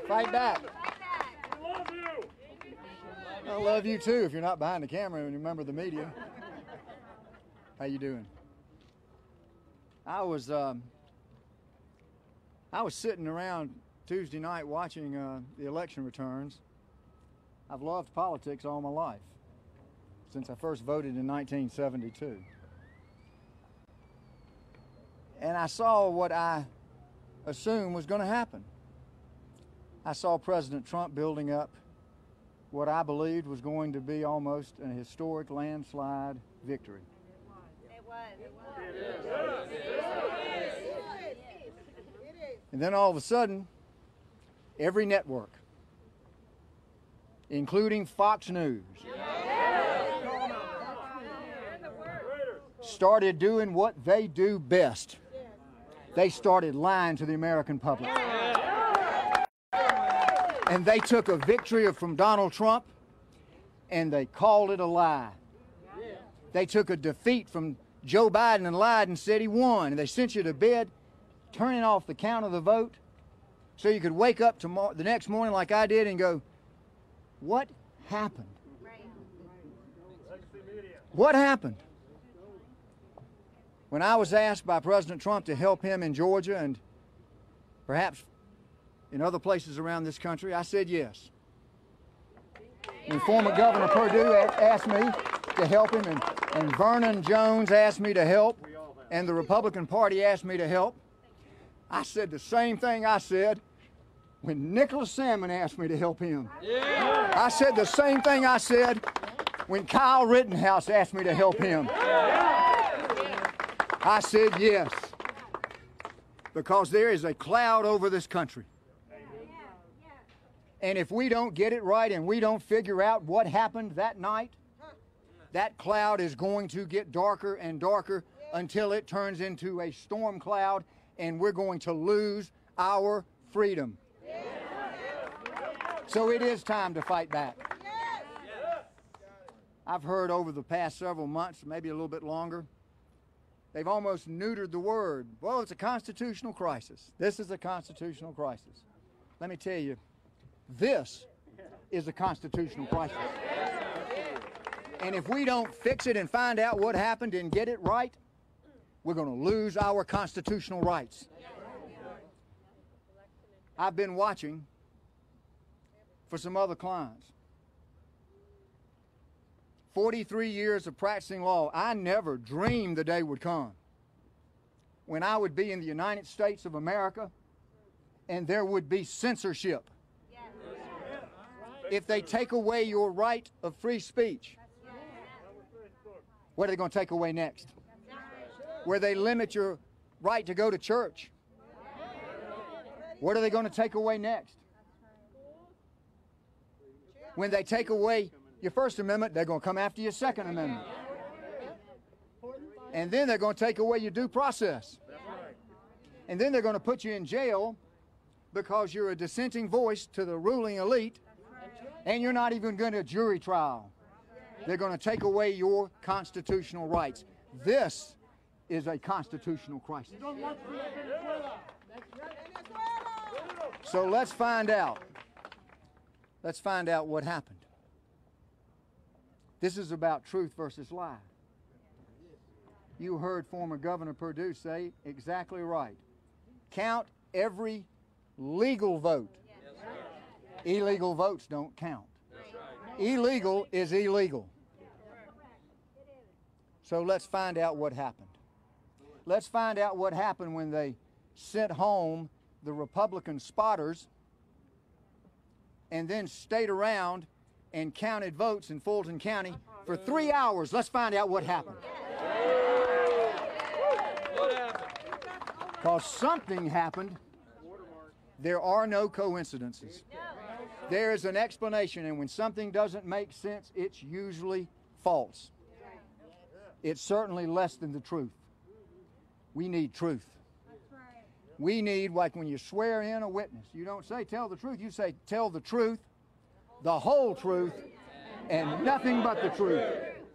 Fight back. I love you too if you're not behind the camera and you remember the media. How you doing? I was sitting around Tuesday night watching the election returns. I've loved politics all my life, since I first voted in 1972. And I saw what I assumed was going to happen. I saw President Trump building up what I believed was going to be almost a historic landslide victory. And then all of a sudden, every network, including Fox News, started doing what they do best. They started lying to the American public. And they took a victory from Donald Trump and they called it a lie. They took a defeat from Joe Biden and lied and said he won. And they sent you to bed turning off the count of the vote so you could wake up the next morning like I did and go, what happened? What happened? When I was asked by President Trump to help him in Georgia and perhaps in other places around this country, I said yes. When former Governor Perdue asked me to help him, and Vernon Jones asked me to help, and the Republican Party asked me to help, I said the same thing I said when Nicholas Salmon asked me to help him. I said the same thing I said when Kyle Rittenhouse asked me to help him. I said yes, because there is a cloud over this country. And if we don't get it right and we don't figure out what happened that night, that cloud is going to get darker and darker until it turns into a storm cloud and we're going to lose our freedom. So it is time to fight back. I've heard over the past several months, maybe a little bit longer, they've almost neutered the word. Well, it's a constitutional crisis. This is a constitutional crisis. Let me tell you, this is a constitutional crisis. And if we don't fix it and find out what happened and get it right, we're going to lose our constitutional rights. I've been watching for some other clients. 43 years of practicing law, I never dreamed the day would come when I would be in the United States of America and there would be censorship. If they take away your right of free speech, what are they going to take away next? Where they limit your right to go to church, what are they going to take away next? When they take away your First Amendment, they're going to come after your Second Amendment. And then they're going to take away your due process. And then they're going to put you in jail because you're a dissenting voice to the ruling elite, and you're not even going to jury trial. They're going to take away your constitutional rights. This is a constitutional crisis. So let's find out. Let's find out what happened. This is about truth versus lie. You heard former Governor Perdue say exactly right. Count every legal vote. Illegal votes don't count. Illegal is illegal. So let's find out what happened. Let's find out what happened when they sent home the Republican spotters and then stayed around and counted votes in Fulton County for 3 hours. Let's find out what happened. Because something happened. There are no coincidences. There is an explanation, and when something doesn't make sense, it's usually false. It's certainly less than the truth. We need truth. We need, like when you swear in a witness, you don't say tell the truth, you say tell the truth, the whole truth, and nothing but the truth.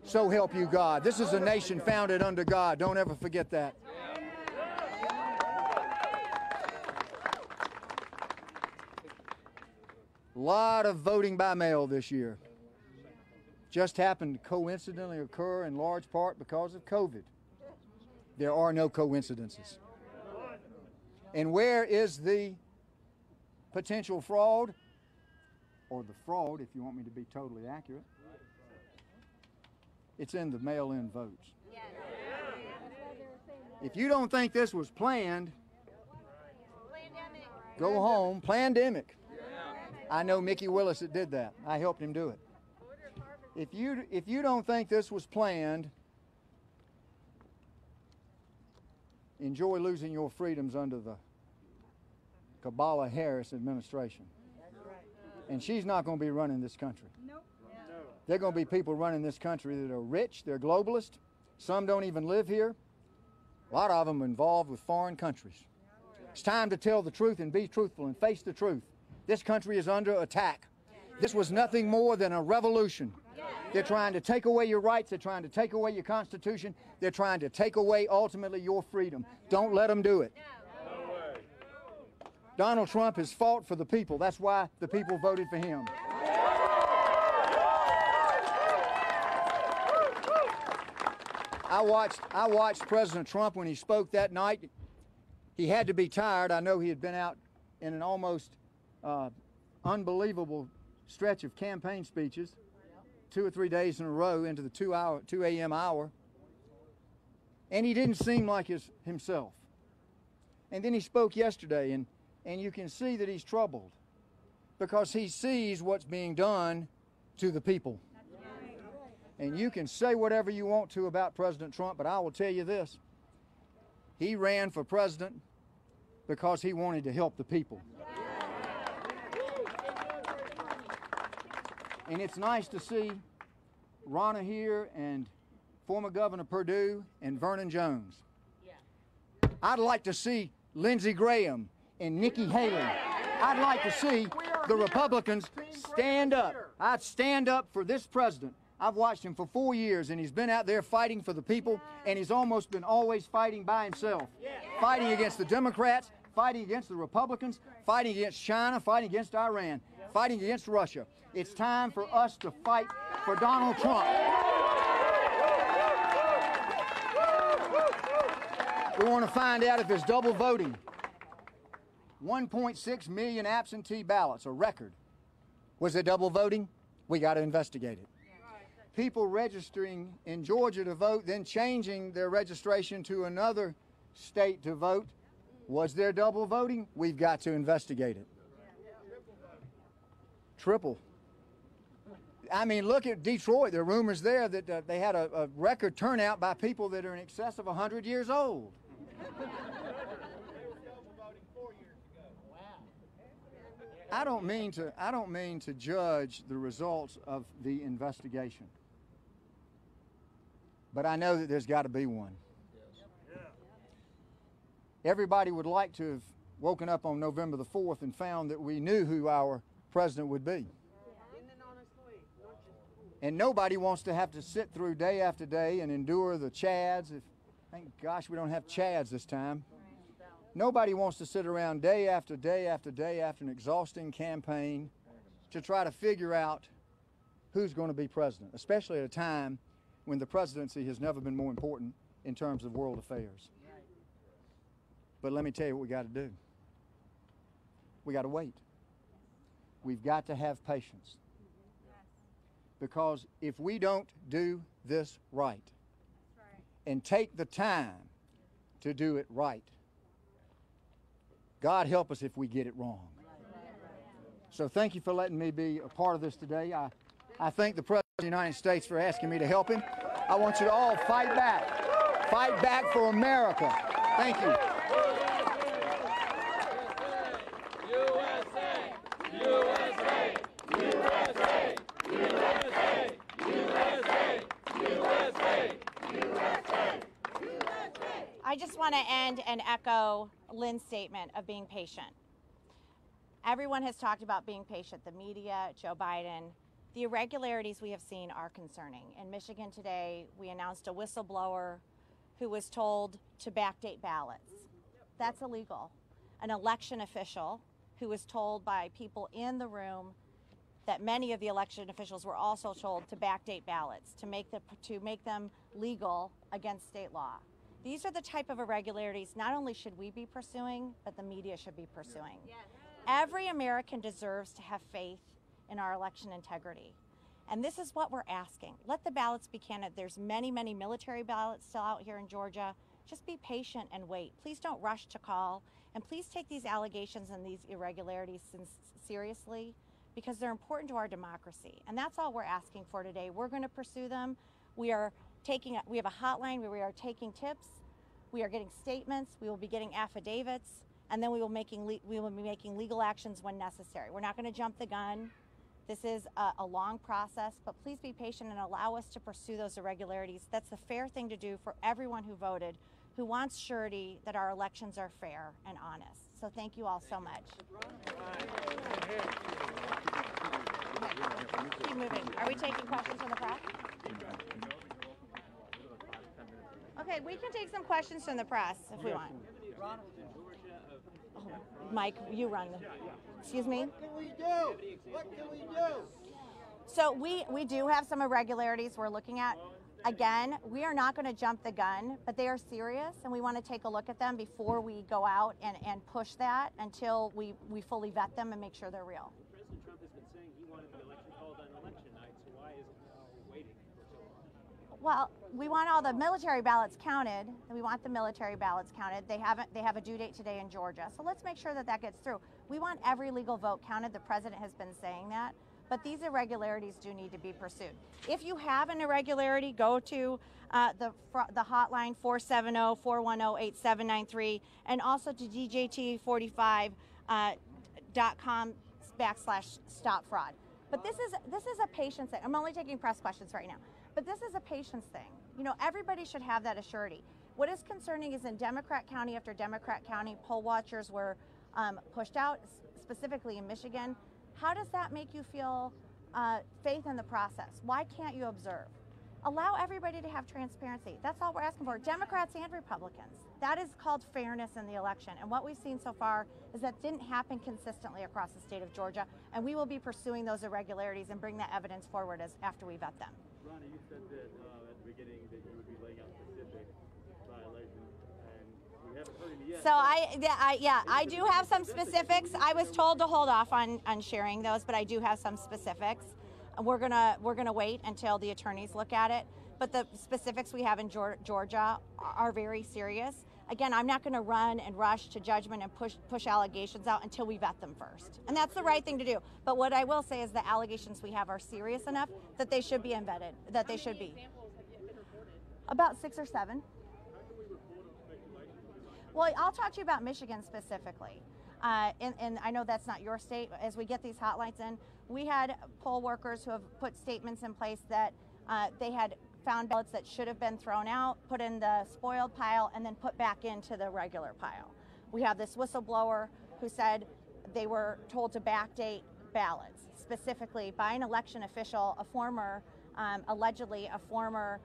So help you God. This is a nation founded under God. Don't ever forget that. A lot of voting by mail this year. Just happened to coincidentally occur in large part because of COVID. There are no coincidences. And where is the potential fraud, or the fraud, if you want me to be totally accurate? It's in the mail-in votes. If you don't think this was planned, go home. Plandemic. I know Mickey Willis that did that. I helped him do it. If you don't think this was planned, enjoy losing your freedoms under the Kamala Harris administration. And she's not going to be running this country. Nope. There are going to be people running this country that are rich, they're globalist. Some don't even live here. A lot of them are involved with foreign countries. It's time to tell the truth and be truthful and face the truth. This country is under attack. This was nothing more than a revolution. They're trying to take away your rights. They're trying to take away your Constitution. They're trying to take away, ultimately, your freedom. Don't let them do it. Donald Trump has fought for the people. That's why the people voted for him. I watched President Trump when he spoke that night. He had to be tired. I know he had been out in an almost unbelievable stretch of campaign speeches, 2 or 3 days in a row into the 2 a.m. hour. And he didn't seem like himself. And then he spoke yesterday, and you can see that he's troubled because he sees what's being done to the people. And you can say whatever you want to about President Trump, but I will tell you this. He ran for president because he wanted to help the people. And it's nice to see Ronna here and former Governor Perdue and Vernon Jones. I'd like to see Lindsey Graham and Nikki Haley. I'd like to see the Republicans stand up. I'd stand up for this president. I've watched him for 4 years, and he's been out there fighting for the people, and he's almost been always fighting by himself. Fighting against the Democrats, fighting against the Republicans, fighting against China, fighting against Iran, fighting against Russia. It's time for us to fight for Donald Trump. We want to find out if there's double voting. 1.6 million absentee ballots, a record. Was there double voting? We got to investigate it. People registering in Georgia to vote, then changing their registration to another state to vote. Was there double voting? We've got to investigate it. Triple. I mean, look at Detroit. There are rumors there that they had a record turnout by people that are in excess of 100 years old. I don't mean to judge the results of the investigation, but I know that there's got to be one. Everybody would like to have woken up on November the 4th and found that we knew who our president would be. And nobody wants to have to sit through day after day and endure the chads. Thank gosh we don't have chads this time. Nobody wants to sit around day after day after day after an exhausting campaign to try to figure out who's going to be president, especially at a time when the presidency has never been more important in terms of world affairs. But let me tell you what we got to do. We got to wait. We've got to have patience. Because if we don't do this right and take the time to do it right, God help us if we get it wrong. So thank you for letting me be a part of this today. I thank the President of the United States for asking me to help him. I want you to all fight back. Fight back for America. Thank you. USA! USA! USA! USA! USA! USA! USA! I just want to end and echo Lynn's statement of being patient. Everyone has talked about being patient, the media, Joe Biden. The irregularities we have seen are concerning. In Michigan today, we announced a whistleblower who was told to backdate ballots. That's illegal. An election official who was told by people in the room that many of the election officials were also told to backdate ballots to make them legal against state law. These are the type of irregularities not only should we be pursuing, but the media should be pursuing. Every American deserves to have faith in our election integrity. And this is what we're asking. Let the ballots be counted. There's many, many military ballots still out here in Georgia. Just be patient and wait. Please don't rush to call. And please take these allegations and these irregularities seriously, because they're important to our democracy. And that's all we're asking for today. We're going to pursue them. We have a hotline where we are taking tips. We are getting statements. We will be getting affidavits. And then we will be making legal actions when necessary. We're not going to jump the gun. This is a long process, but please be patient and allow us to pursue those irregularities. That's the fair thing to do for everyone who voted, who wants surety that our elections are fair and honest. So thank you all so much. Keep moving. Are we taking questions from the press? Okay, we can take some questions from the press if we want. Oh, Mike, you run. Excuse me? What can we do? What can we do? So we do have some irregularities we're looking at. Again, we are not going to jump the gun, but they are serious, and we want to take a look at them before we go out and push that until we fully vet them and make sure they're real. President Trump has been saying he wanted the election called on election night, so why is it now waiting for so long? Well, we want all the military ballots counted, and we want the military ballots counted. They have a due date today in Georgia, so let's make sure that that gets through. We want every legal vote counted. The president has been saying that. But these irregularities do need to be pursued. If you have an irregularity, go to the hotline 470-410-8793 and also to djt45.com/stop-fraud. But this is a patience thing. I'm only taking press questions right now. But this is a patience thing. You know, everybody should have that assurity. What is concerning is in Democrat county after Democrat county, poll watchers were pushed out, specifically in Michigan. How does that make you feel faith in the process? Why can't you observe? Allow everybody to have transparency. That's all we're asking for, Democrats and Republicans. That is called fairness in the election. And what we've seen so far is that didn't happen consistently across the state of Georgia. And we will be pursuing those irregularities and bring that evidence forward after we vet them. Ronnie, you said that at the beginning that you would be laying out specific violations, and we haven't heard any yet. So I do have some specifics. I was told to hold off on sharing those, but I do have some specifics. We're gonna wait until the attorneys look at it. But the specifics we have in Georgia are very serious. Again, I'm not going to run and rush to judgment and push allegations out until we vet them first. And that's the right thing to do. But what I will say is the allegations we have are serious enough that they should be vetted, that they should be. About 6 or 7. Well, I'll talk to you about Michigan specifically. And I know that's not your state. As we get these hotlines in, we had poll workers who have put statements in place that they had found ballots that should have been thrown out, put in the spoiled pile, and then put back into the regular pile. We have this whistleblower who said they were told to backdate ballots, specifically by an election official, allegedly a former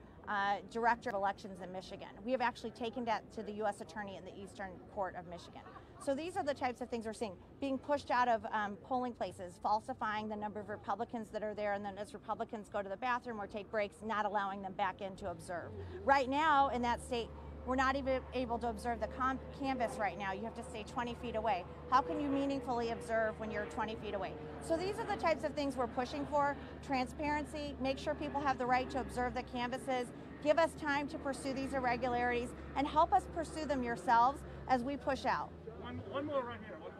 director of elections in Michigan. We have actually taken that to the U.S. Attorney in the Eastern Court of Michigan. So these are the types of things we're seeing. Being pushed out of polling places, falsifying the number of Republicans that are there, and then as Republicans go to the bathroom or take breaks, not allowing them back in to observe. Right now in that state, we're not even able to observe the canvas right now. You have to stay 20 feet away. How can you meaningfully observe when you're 20 feet away? So these are the types of things we're pushing for. Transparency, make sure people have the right to observe the canvases, give us time to pursue these irregularities, and help us pursue them yourselves as we push out. One more right here. You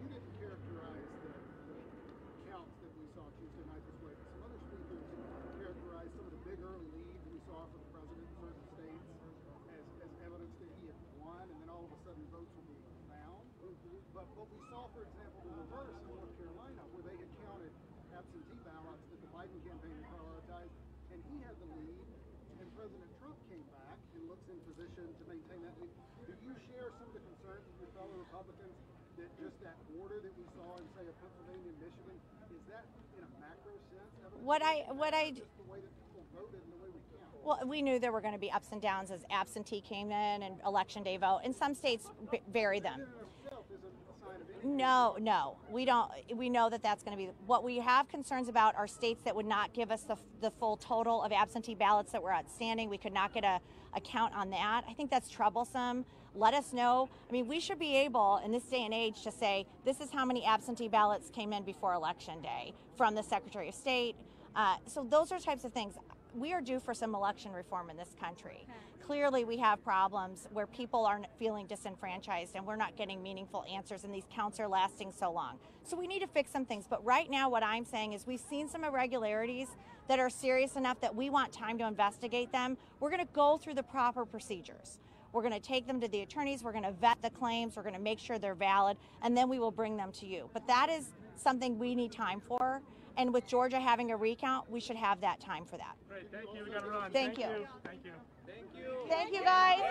didn't characterize the counts that we saw Tuesday night this way, but some other speakers characterized some of the big early leads we saw for the president in certain states as evidence that he had won, and then all of a sudden votes were being found. But what we saw, for example, the reverse in North Carolina, where they had counted absentee ballots that the Biden campaign had prioritized, and he had the lead, and President Trump came back and looks in position to maintain that lead. Do you share some of the concerns of your fellow Republicans that just that order that we saw in, say, Pennsylvania and Michigan, is that in a macro sense evidence? Just the way that people voted and the way we count? Well, we knew there were going to be ups and downs as absentee came in and election day vote. And some states vary them. That in itself is a sign No, we don't. We know that that's going to be what we have concerns about are states that would not give us the full total of absentee ballots that were outstanding. We could not get a count on that. I think that's troublesome. Let us know. I mean, we should be able in this day and age to say this is how many absentee ballots came in before Election Day from the Secretary of State. So those are types of things. We are due for some election reform in this country. Clearly, we have problems where people are feeling disenfranchised and we're not getting meaningful answers and these counts are lasting so long. So we need to fix some things. But right now, what I'm saying is we've seen some irregularities that are serious enough that we want time to investigate them. We're going to go through the proper procedures. We're going to take them to the attorneys. We're going to vet the claims. We're going to make sure they're valid, and then we will bring them to you. But that is something we need time for. And with Georgia having a recount, we should have that time for that. Great, thank you. We got to run. Thank you. Thank you. Thank you, guys.